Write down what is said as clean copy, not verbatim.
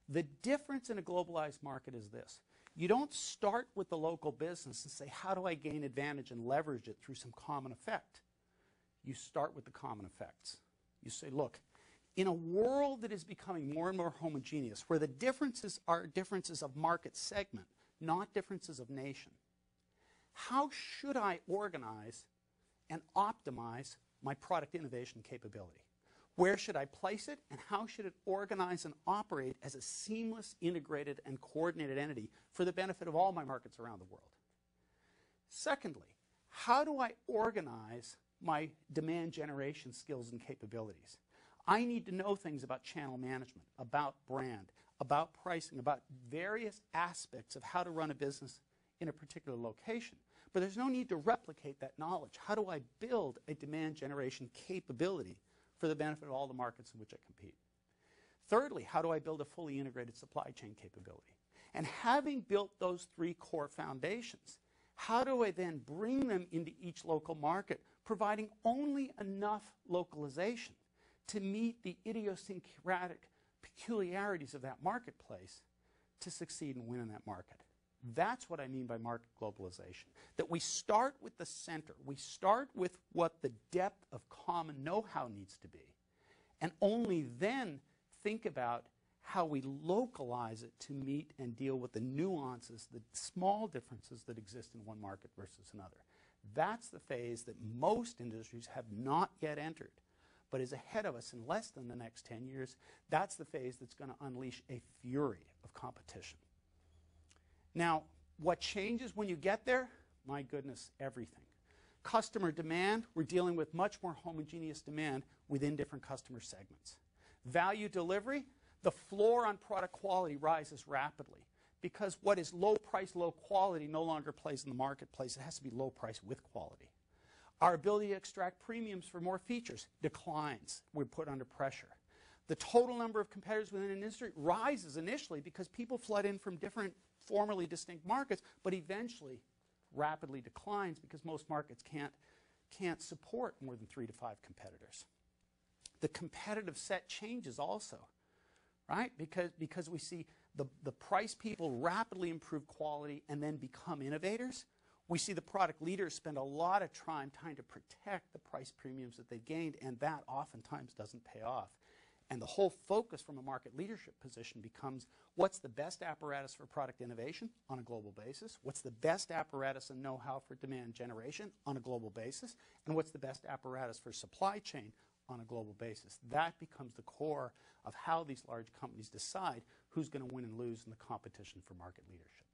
The difference in a globalized market is this. You don't start with the local business and say, how do I gain advantage and leverage it through some common effect? You start with the common effects. You say, look, in a world that is becoming more and more homogeneous, where the differences are differences of market segment, not differences of nation, how should I organize and optimize my product innovation capability? Where should I place it, and how should it organize and operate as a seamless, integrated, and coordinated entity for the benefit of all my markets around the world? Secondly, how do I organize my demand generation skills and capabilities? I need to know things about channel management, about brand, about pricing, about various aspects of how to run a business in a particular location. But there's no need to replicate that knowledge. How do I build a demand generation capability for the benefit of all the markets in which I compete? Thirdly, how do I build a fully integrated supply chain capability? And having built those three core foundations, how do I then bring them into each local market, providing only enough localization to meet the idiosyncratic peculiarities of that marketplace to succeed and win in that market? That's what I mean by market globalization. That we start with the center. We start with what the depth of common know-how needs to be, and only then think about how we localize it to meet and deal with the nuances, the small differences that exist in one market versus another. That's the phase that most industries have not yet entered, but is ahead of us in less than the next 10 years. That's the phase that's going to unleash a fury of competition. Now, what changes when you get there? My goodness, everything. Customer demand, we're dealing with much more homogeneous demand within different customer segments. Value delivery, the floor on product quality rises rapidly because what is low price, low quality no longer plays in the marketplace. It has to be low price with quality. Our ability to extract premiums for more features declines. We're put under pressure. The total number of competitors within an industry rises initially because people flood in from different formerly distinct markets, but eventually rapidly declines because most markets can't support more than 3 to 5 competitors. The competitive set changes also, right? Because we see the price people rapidly improve quality and then become innovators. We see the product leaders spend a lot of time trying to protect the price premiums that they gained, and that oftentimes doesn't pay off. And the whole focus from a market leadership position becomes what's the best apparatus for product innovation on a global basis, what's the best apparatus and know-how for demand generation on a global basis, and what's the best apparatus for supply chain on a global basis. That becomes the core of how these large companies decide who's going to win and lose in the competition for market leadership.